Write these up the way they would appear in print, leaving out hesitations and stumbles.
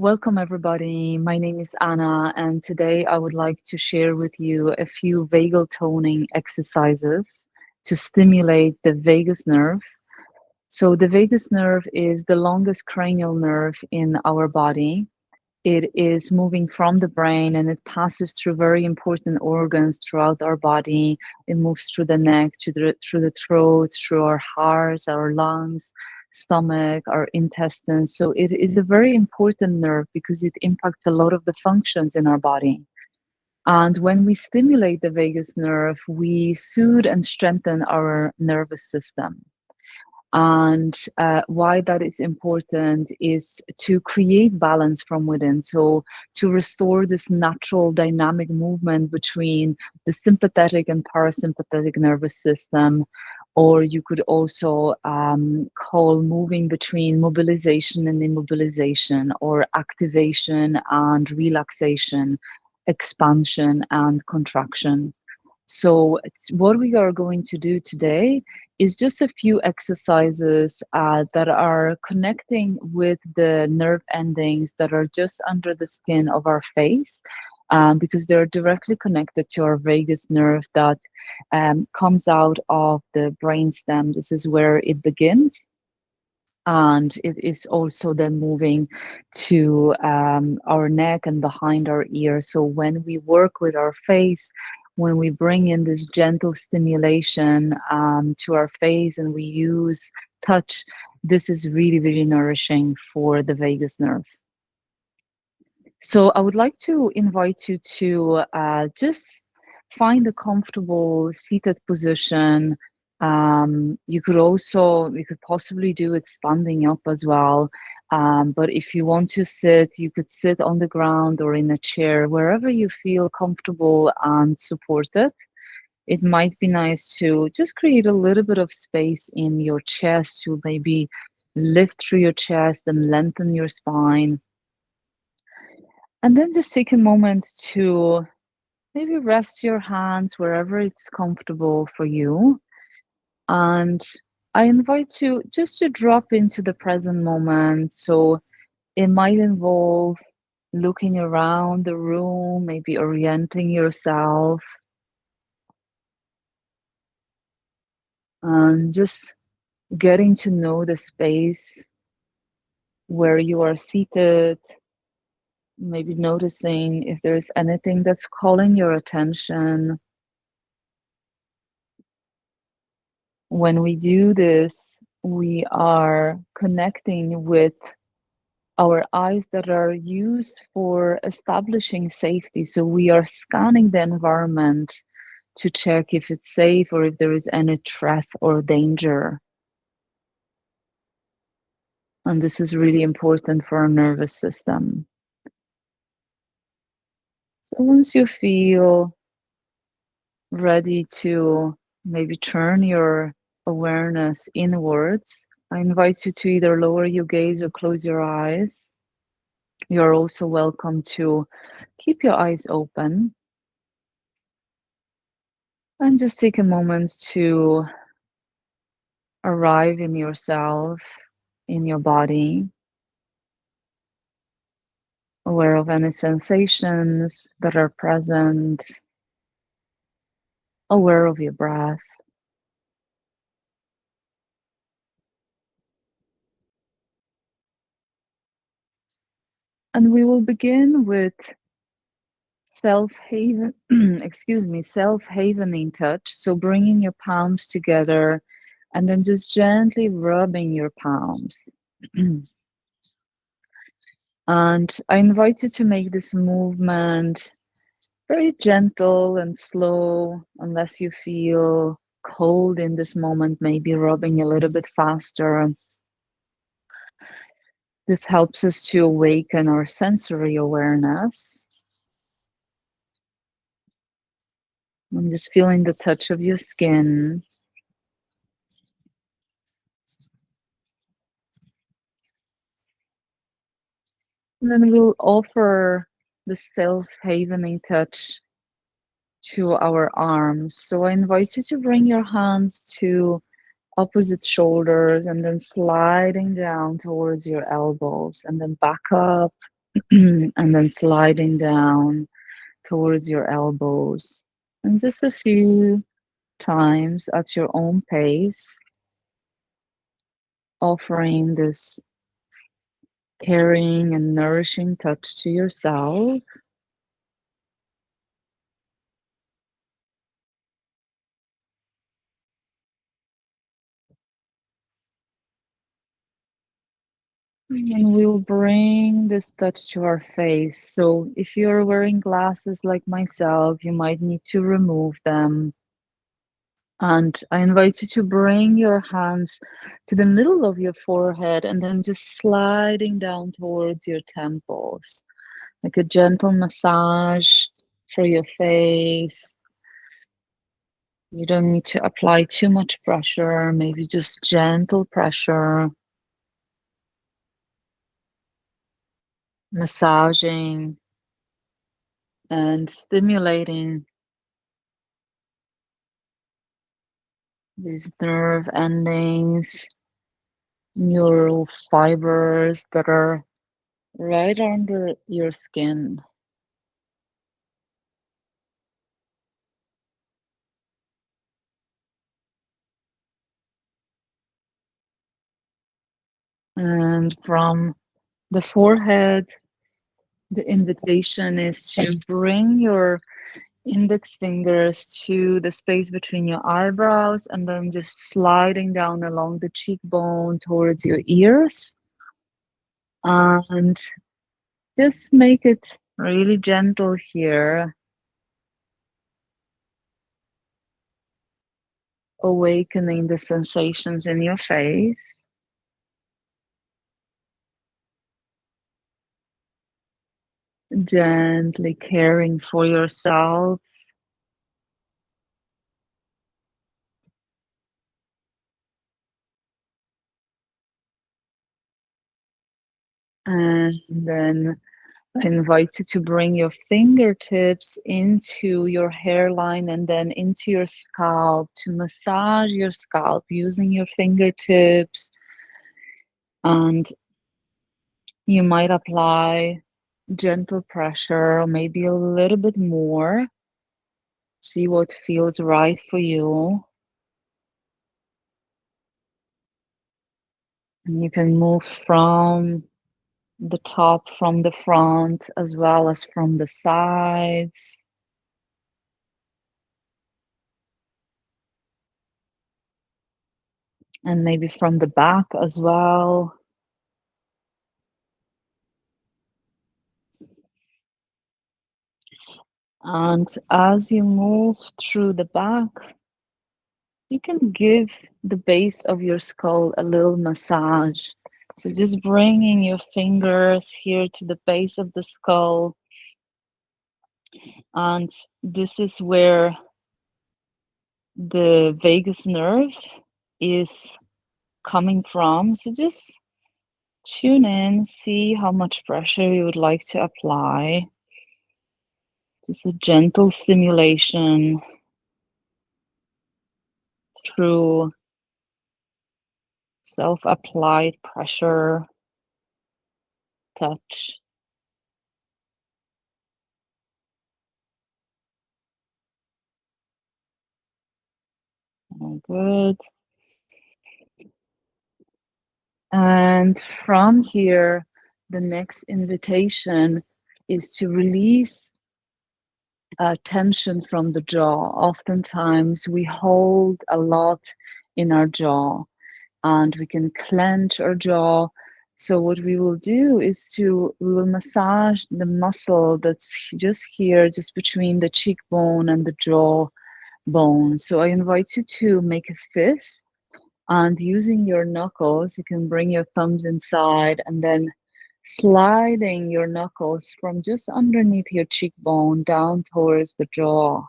Welcome, everybody. My name is Anna, and today I would like to share with you a few vagal toning exercises to stimulate the vagus nerve. So, the vagus nerve is the longest cranial nerve in our body. It is moving from the brain and it passes through very important organs throughout our body. It moves through the neck, through the throat, through our hearts, our lungs, stomach, our intestines. So it is a very important nerve because it impacts a lot of the functions in our body. And when we stimulate the vagus nerve, we soothe and strengthen our nervous system. And why that is important is to create balance from within. So to restore this natural dynamic movement between the sympathetic and parasympathetic nervous system, or you could also call moving between mobilization and immobilization, or activation and relaxation, expansion and contraction. So what we are going to do today is just a few exercises that are connecting with the nerve endings that are just under the skin of our face, because they're directly connected to our vagus nerve that comes out of the brainstem. This is where it begins. And it is also then moving to our neck and behind our ear. So when we work with our face, when we bring in this gentle stimulation to our face and we use touch, this is really, really nourishing for the vagus nerve. So I would like to invite you to just find a comfortable seated position. You could possibly do it standing up as well. But if you want to sit, you could sit on the ground or in a chair, wherever you feel comfortable and supported. It might be nice to just create a little bit of space in your chest to maybe lift through your chest and lengthen your spine. And then just take a moment to maybe rest your hands wherever it's comfortable for you. And I invite you just to drop into the present moment. So it might involve looking around the room, maybe orienting yourself, and just getting to know the space where you are seated, maybe noticing if there's anything that's calling your attention. When we do this, we are connecting with our eyes that are used for establishing safety. So we are scanning the environment to check if it's safe or if there is any threat or danger. And this is really important for our nervous system. So once you feel ready to maybe turn your awareness inwards, I invite you to either lower your gaze or close your eyes. You're also welcome to keep your eyes open and just take a moment to arrive in yourself, in your body, aware of any sensations that are present, aware of your breath. And we will begin with self-haven, self-havening touch. So bringing your palms together and then just gently rubbing your palms. And I invite you to make this movement very gentle and slow, unless you feel cold in this moment, maybe rubbing a little bit faster. This helps us to awaken our sensory awareness. I'm just feeling the touch of your skin. And then we'll offer the self-havening touch to our arms. So I invite you to bring your hands to opposite shoulders and then sliding down towards your elbows and then back up and then sliding down towards your elbows. And just a few times at your own pace, offering this caring and nourishing touch to yourself. And we'll bring this touch to our face. So if you're wearing glasses like myself, you might need to remove them. And I invite you to bring your hands to the middle of your forehead and then just sliding down towards your temples, like a gentle massage for your face. You don't need to apply too much pressure, maybe just gentle pressure, massaging and stimulating these nerve endings, neural fibers that are right under your skin. And from the forehead, the invitation is to bring your index fingers to the space between your eyebrows and then just sliding down along the cheekbone towards your ears. And just make it really gentle here, awakening the sensations in your face, gently caring for yourself. And then I invite you to bring your fingertips into your hairline and then into your scalp to massage your scalp using your fingertips. And you might apply gentle pressure, or maybe a little bit more. See what feels right for you. And you can move from the top, from the front, as well as from the sides, and maybe from the back as well. And as you move through the back, you can give the base of your skull a little massage. So just bringing your fingers here to the base of the skull. And this is where the vagus nerve is coming from. So just tune in, see how much pressure you would like to apply. Just a gentle stimulation through self-applied pressure, touch. Good. And from here, the next invitation is to release tension from the jaw. Oftentimes, we hold a lot in our jaw and we can clench our jaw. So, what we will do is we will massage the muscle that's just here, just between the cheekbone and the jaw bone. So, I invite you to make a fist. And using your knuckles, you can bring your thumbs inside and then sliding your knuckles from just underneath your cheekbone down towards the jaw.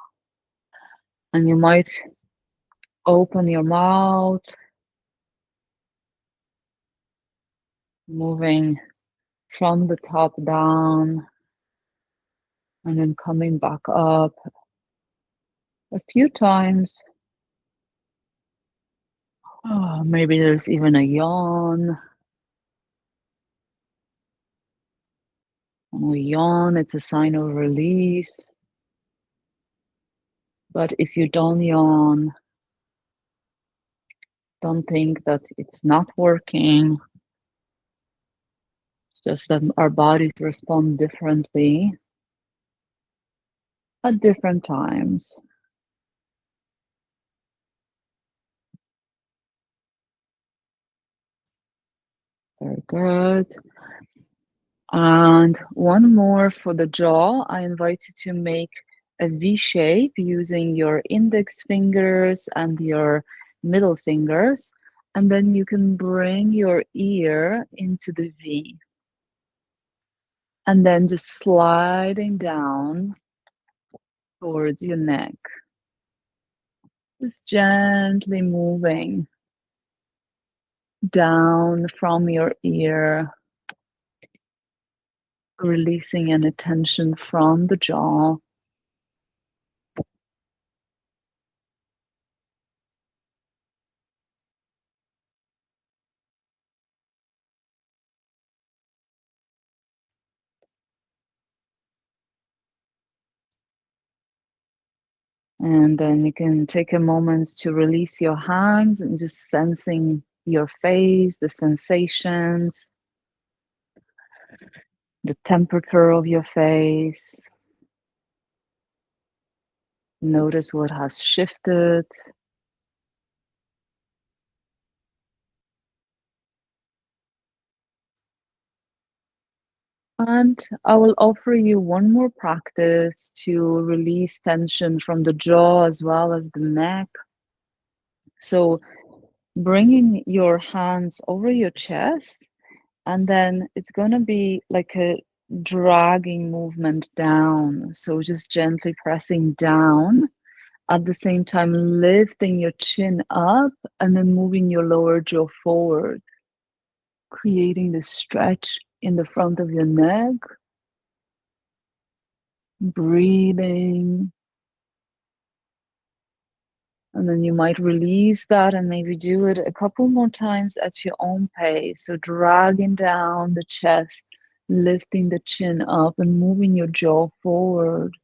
And you might open your mouth, moving from the top down and then coming back up a few times. Oh, maybe there's even a yawn. When we yawn, it's a sign of release. But if you don't yawn, don't think that it's not working. It's just that our bodies respond differently at different times. Very good. And one more for the jaw. I invite you to make a V shape using your index fingers and your middle fingers. And then you can bring your ear into the V. And then just sliding down towards your neck. Just gently moving down from your ear, releasing any tension from the jaw. And then you can take a moment to release your hands and just sensing your face, the sensations, the temperature of your face. Notice what has shifted. And I will offer you one more practice to release tension from the jaw as well as the neck. So bringing your hands over your chest, and then it's going to be like a dragging movement down. So just gently pressing down, at the same time lifting your chin up and then moving your lower jaw forward, creating this stretch in the front of your neck, breathing. And then you might release that and maybe do it a couple more times at your own pace. So dragging down the chest, lifting the chin up and moving your jaw forward.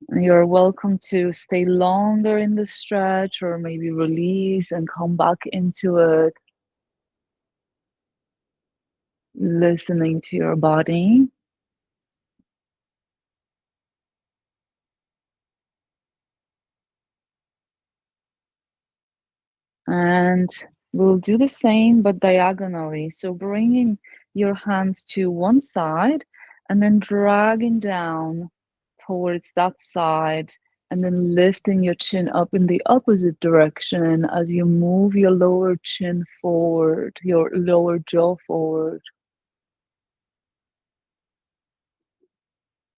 And you're welcome to stay longer in the stretch or maybe release and come back into it, listening to your body. And we'll do the same, but diagonally. So bringing your hands to one side and then dragging down towards that side, and then lifting your chin up in the opposite direction as you move your lower chin forward, your lower jaw forward.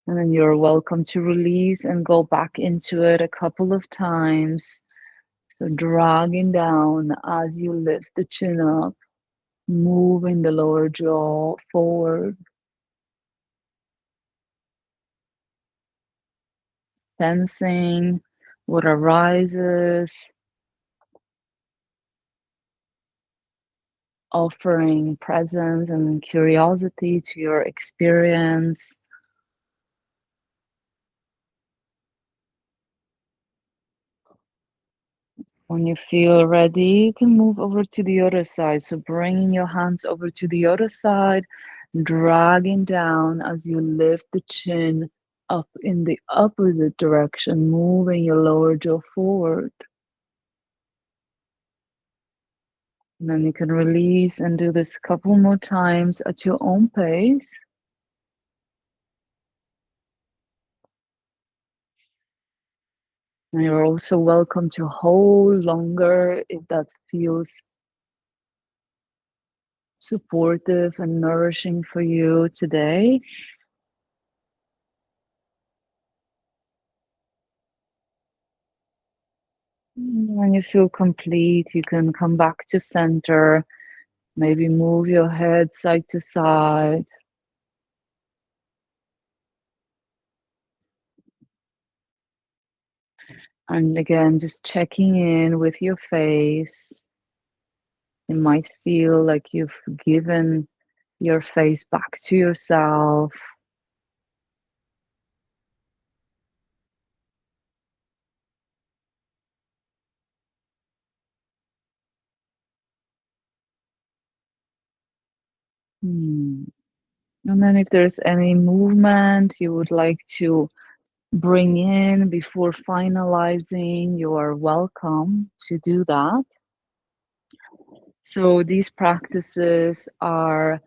And then you're welcome to release and go back into it a couple of times. So dragging down as you lift the chin up, moving the lower jaw forward, sensing what arises, offering presence and curiosity to your experience. When you feel ready, you can move over to the other side. So bringing your hands over to the other side, dragging down as you lift the chin up in the opposite direction, moving your lower jaw forward. And then you can release and do this a couple more times at your own pace. And you're also welcome to hold longer if that feels supportive and nourishing for you today. When you feel complete, you can come back to center, maybe move your head side to side. And again, just checking in with your face. It might feel like you've given your face back to yourself. Hmm. And then if there's any movement you would like to bring in before finalizing, you are welcome to do that. So these practices are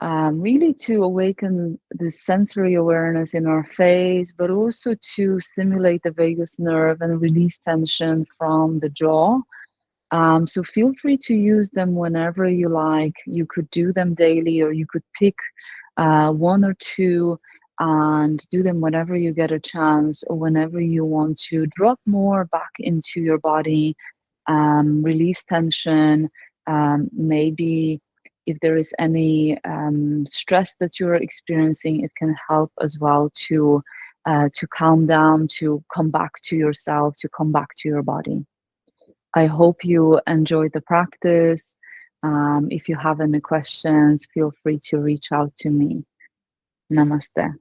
really to awaken the sensory awareness in our face, but also to stimulate the vagus nerve and release tension from the jaw. So feel free to use them whenever you like. You could do them daily, or you could pick one or two and do them whenever you get a chance, or whenever you want to drop more back into your body, release tension. Maybe if there is any stress that you're experiencing, it can help as well to calm down, to come back to yourself, to come back to your body. I hope you enjoy the practice. If you have any questions, feel free to reach out to me. Namaste.